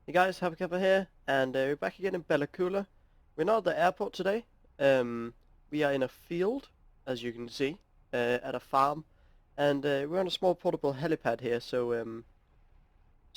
Hey guys, Happy here, and we're back again in Bellacoola. We're not at the airport today. Um, we are in a field, as you can see, at a farm, and we're on a small portable helipad here. So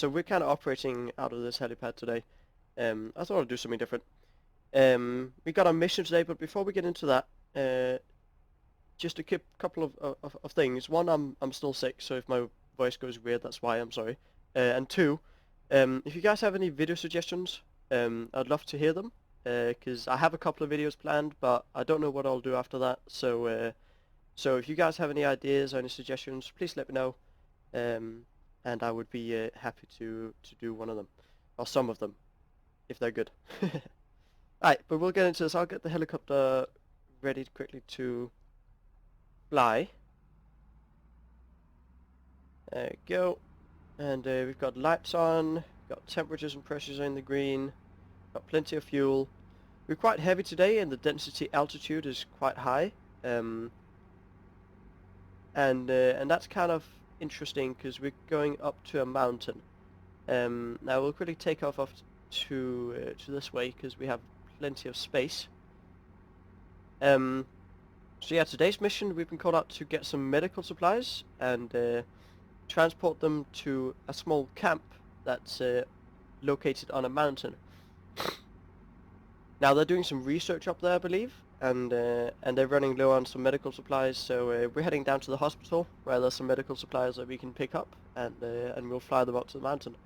we're kind of operating out of this helipad today. I thought I'd do something different. We got a mission today, but before we get into that, just a couple of things. One, I'm still sick, so if my voice goes weird, that's why. I'm sorry. And two, if you guys have any video suggestions, I'd love to hear them. Because I have a couple of videos planned, but I don't know what I'll do after that. So if you guys have any ideas or any suggestions, please let me know. Um, and I would be happy to do one of them, or some of them, if they're good. Right, but we'll get into this. I'll get the helicopter ready quickly to fly. There we go. And we've got lights on, got temperatures and pressures in the green, got plenty of fuel. We're quite heavy today and the density altitude is quite high. Um, and that's kind of interesting because we're going up to a mountain. Now we'll quickly take off to this way because we have plenty of space. So yeah, today's mission we've been called out to get some medical supplies and transport them to a small camp that's located on a mountain. Now they're doing some research up there, I believe, and they're running low on some medical supplies. So we're heading down to the hospital where there's some medical supplies that we can pick up, and we'll fly them up to the mountain.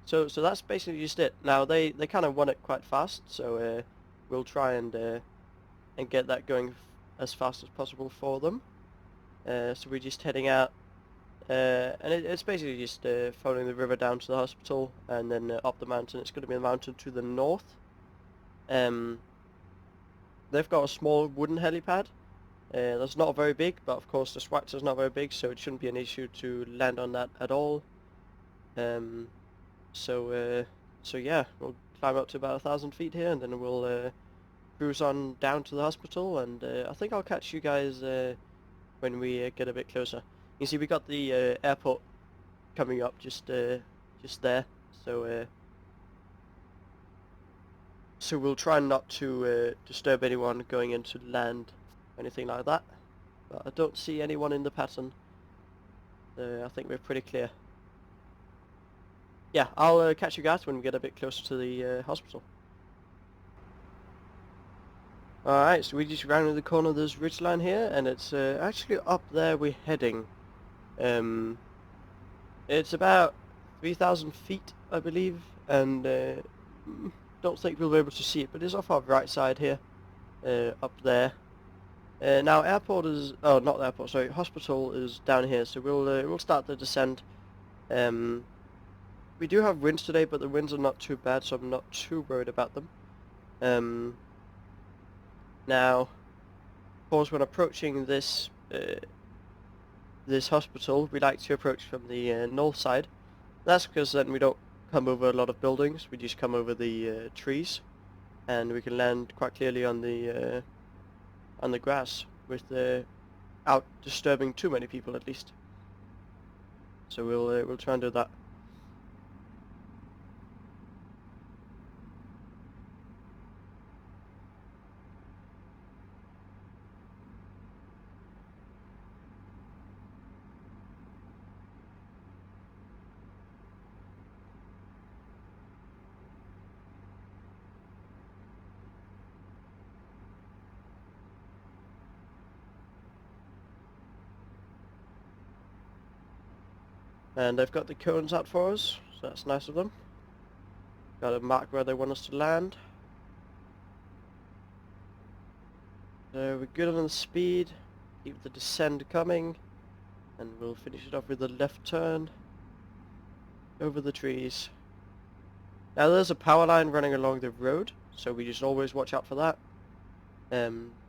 So that's basically just it. Now they kind of want it quite fast, so we'll try and get that going as fast as possible for them. So we're just heading out. And it's basically just following the river down to the hospital and then up the mountain. It's going to be the mountain to the north. Um, they've got a small wooden helipad. That's not very big, but of course the Schweizer's not very big, so it shouldn't be an issue to land on that at all. Um, so yeah, we'll climb up to about 1,000 feet here, and then we'll cruise on down to the hospital. And I think I'll catch you guys when we get a bit closer. You see, we got the airport coming up just there, so so we'll try not to disturb anyone going into land, or anything like that. But I don't see anyone in the pattern. I think we're pretty clear. Yeah, I'll catch you guys when we get a bit closer to the hospital. Alright, so we just rounded the corner of this ridge line here, and it's actually up there we're heading. Um, it's about 3,000 feet, I believe, and don't think we'll be able to see it, but it's off our right side here, up there. Now airport is, oh not airport, sorry, hospital is down here, so we'll start the descent. We do have winds today, but the winds are not too bad, so I'm not too worried about them. Now, of course, when approaching this this hospital, we like to approach from the north side. That's because then we don't come over a lot of buildings, we just come over the trees, and we can land quite clearly on the grass without disturbing too many people at least. So we'll try and do that. And they've got the cones out for us, so that's nice of them. Got to mark where they want us to land. So we're good on the speed, keep the descent coming, and we'll finish it off with a left turn over the trees. Now there's a power line running along the road, so we just always watch out for that.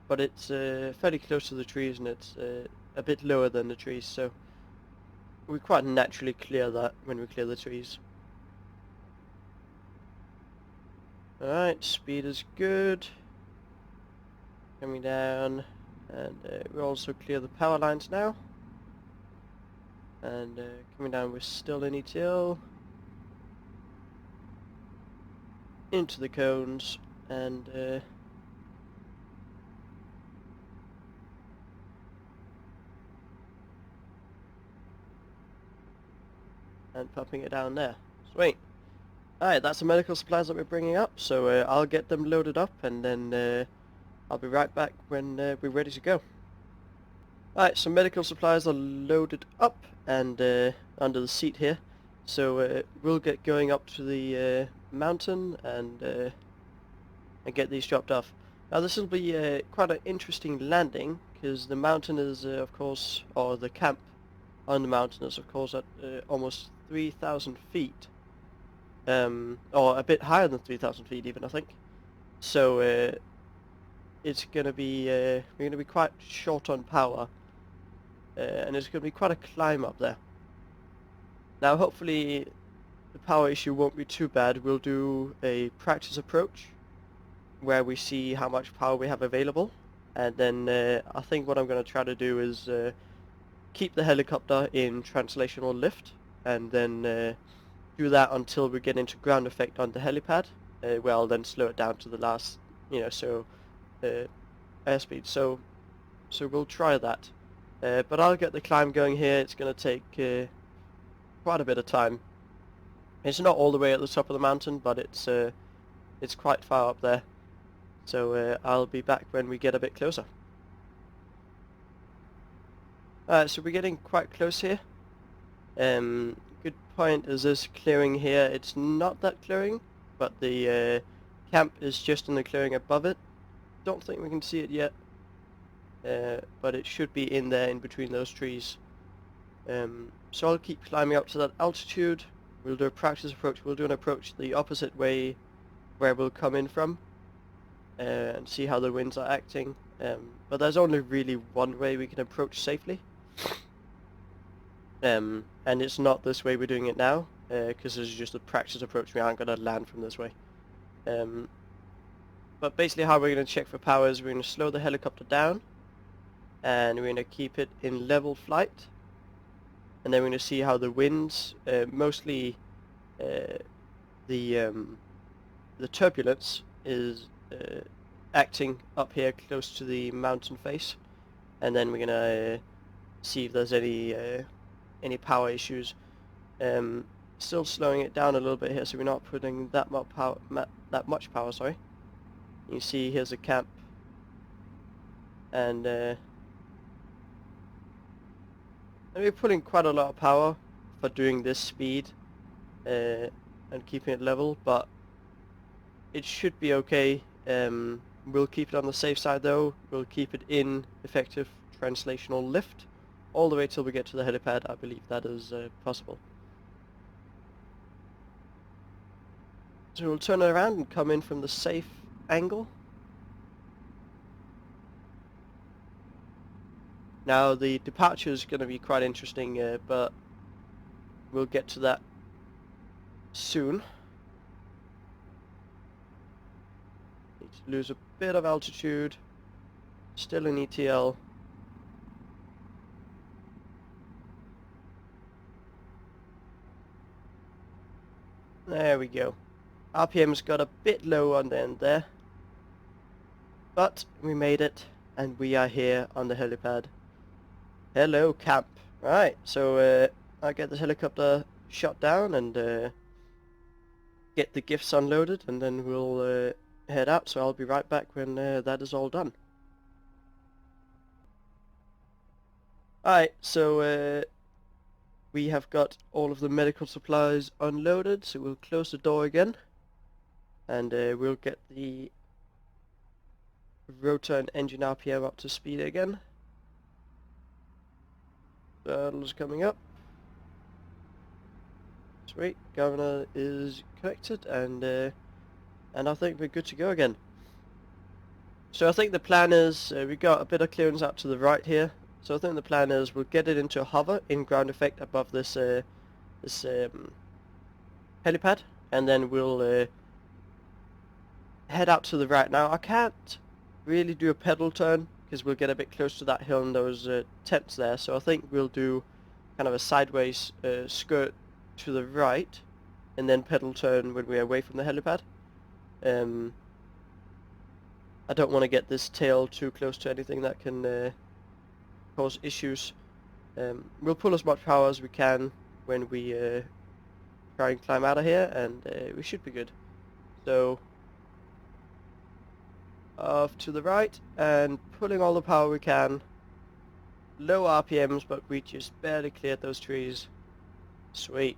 But it's fairly close to the trees, and it's a bit lower than the trees, so we quite naturally clear that when we clear the trees. Alright, speed is good. Coming down, and we also clear the power lines now. And coming down, we're still in ETL. Into the cones, and popping it down there. Sweet. Alright, that's the medical supplies that we're bringing up, so I'll get them loaded up, and then I'll be right back when we're ready to go. Alright, so medical supplies are loaded up and under the seat here, so we'll get going up to the mountain and get these dropped off. Now this will be quite an interesting landing, because the mountain is of course, or the camp on the mountain is of course at almost 3,000 feet. Or a bit higher than 3,000 feet even, I think. So it's gonna be we're gonna be quite short on power, and it's gonna be quite a climb up there. Now hopefully the power issue won't be too bad. We'll do a practice approach where we see how much power we have available, and then I think what I'm gonna try to do is keep the helicopter in translational lift, and then do that until we get into ground effect on the helipad, where I'll then slow it down to the last, airspeed. So we'll try that. But I'll get the climb going here. It's going to take quite a bit of time. It's not all the way at the top of the mountain, but it's quite far up there. So I'll be back when we get a bit closer. Alright, so we're getting quite close here. Good point is this clearing here. It's not that clearing, but the camp is just in the clearing above it. Don't think we can see it yet, but it should be in there in between those trees. So I'll keep climbing up to that altitude. We'll do a practice approach. We'll do an approach the opposite way where we'll come in from, and see how the winds are acting. But there's only really one way we can approach safely. And it's not this way we're doing it now, because this is just a practice approach. We aren't going to land from this way. But basically how we're going to check for power is we're going to slow the helicopter down, and we're going to keep it in level flight, and then we're going to see how the winds, mostly the turbulence is acting up here close to the mountain face, and then we're going to see if there's any power issues. Still slowing it down a little bit here, so we're not putting that much power. Sorry. You see, here's a camp, and we're putting quite a lot of power for doing this speed and keeping it level, but it should be okay. We'll keep it on the safe side though. We'll keep it in effective translational lift all the way till we get to the helipad. I believe that is possible. So we'll turn it around and come in from the safe angle. Now the departure is going to be quite interesting, but we'll get to that soon. Need to lose a bit of altitude. Still in ETL. There we go. RPM's got a bit low on the end there, but we made it, and we are here on the helipad. Hello, camp. Right, so I'll get this helicopter shot down and get the gifts unloaded, and then we'll head out. So I'll be right back when that is all done. Alright, so we have got all of the medical supplies unloaded, so we'll close the door again, and we'll get the rotor and engine RPM up to speed again. Throttle's coming up. Sweet, governor is connected, and I think we're good to go again. So I think the plan is we got a bit of clearance out to the right here. So I think the plan is we'll get it into a hover in ground effect above this helipad, and then we'll head out to the right. Now I can't really do a pedal turn because we'll get a bit close to that hill and those tents there. So I think we'll do kind of a sideways skirt to the right, and then pedal turn when we're away from the helipad. I don't want to get this tail too close to anything that can cause issues. We'll pull as much power as we can when we try and climb out of here, and we should be good. So, off to the right, and pulling all the power we can. Low RPMs, but we just barely cleared those trees. Sweet.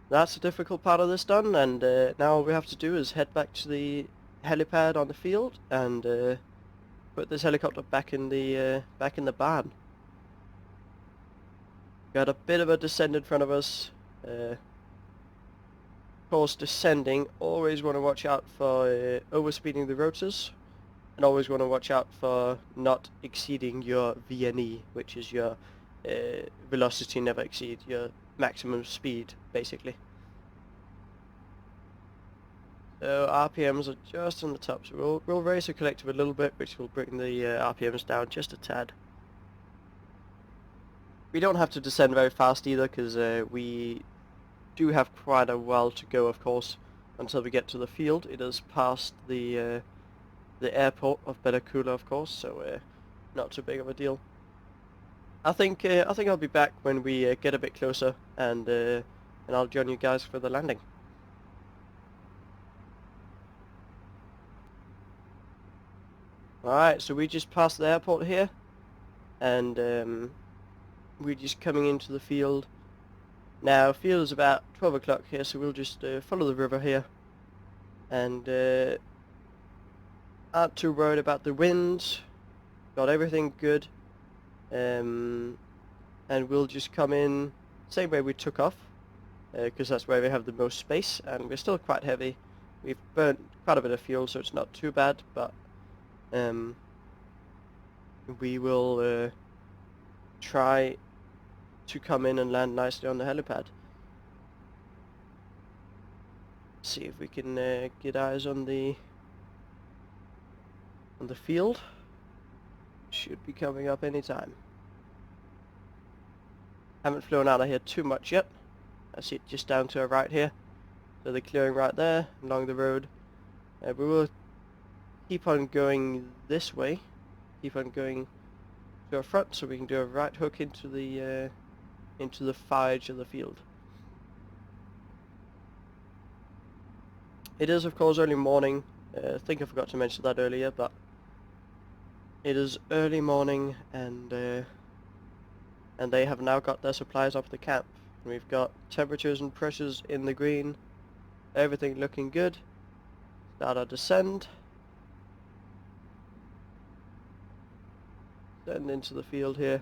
That's the difficult part of this done, and now all we have to do is head back to the helipad on the field and put this helicopter back in the barn. Got a bit of a descent in front of us. Of course, descending, always want to watch out for overspeeding the rotors, and always want to watch out for not exceeding your VNE, which is your velocity never exceed, your maximum speed, basically. So RPMs are just on the top, so we'll raise the collective a little bit, which will bring the RPMs down just a tad. We don't have to descend very fast either, because we do have quite a while to go, of course, until we get to the field. It is past the airport of Belakula, of course, so not too big of a deal. I think I'll be back when we get a bit closer, and I'll join you guys for the landing. Alright, so we just passed the airport here, and we're just coming into the field. Now, field is about 12 o'clock here, so we'll just follow the river here, and aren't too worried about the wind. Got everything good, and we'll just come in same way we took off, because that's where we have the most space, and we're still quite heavy. We've burnt quite a bit of fuel, so it's not too bad, but we will try to come in and land nicely on the helipad. See if we can get eyes on the field. Should be coming up anytime. Haven't flown out of here too much yet. I see it just down to our right here. So the clearing right there along the road. We will keep on going this way. Keep on going to our front, so we can do a right hook into the far edge of the field. It is, of course, early morning. I think I forgot to mention that earlier, but it is early morning, and they have now got their supplies off the camp. We've got temperatures and pressures in the green. Everything looking good. Start our descend. Descend into the field here.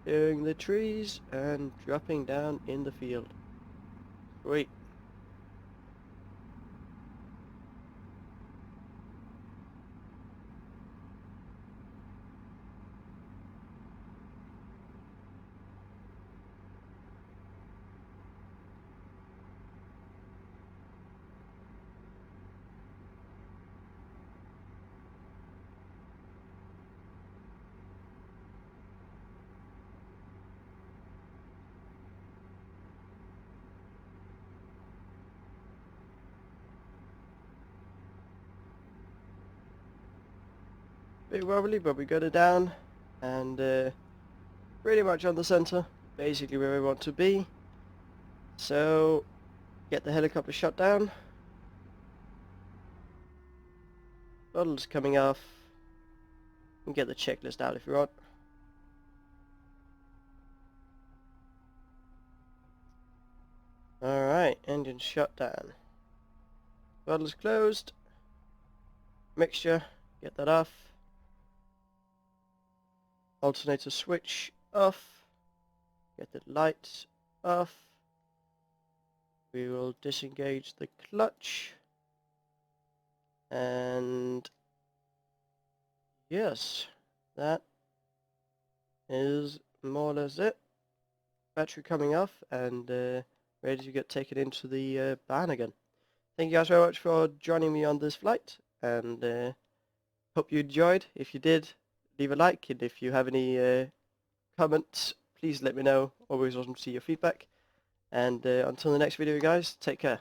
Clearing the trees and dropping down in the field. Sweet. Bit wobbly, but we got it down, and pretty much on the center, basically where we want to be. So, get the helicopter shot down. Bottles coming off. You can get the checklist out if you want. Alright, engine shut down. Bottles closed. Mixture, get that off. Alternator switch off. Get the lights off. We will disengage the clutch. And yes, that is more or less it. Battery coming off and ready to get taken into the barn again. thank you guys very much for joining me on this flight, and hope you enjoyed. If you did, leave a like, and if you have any comments, please let me know. Always awesome to see your feedback. And until the next video, guys, take care.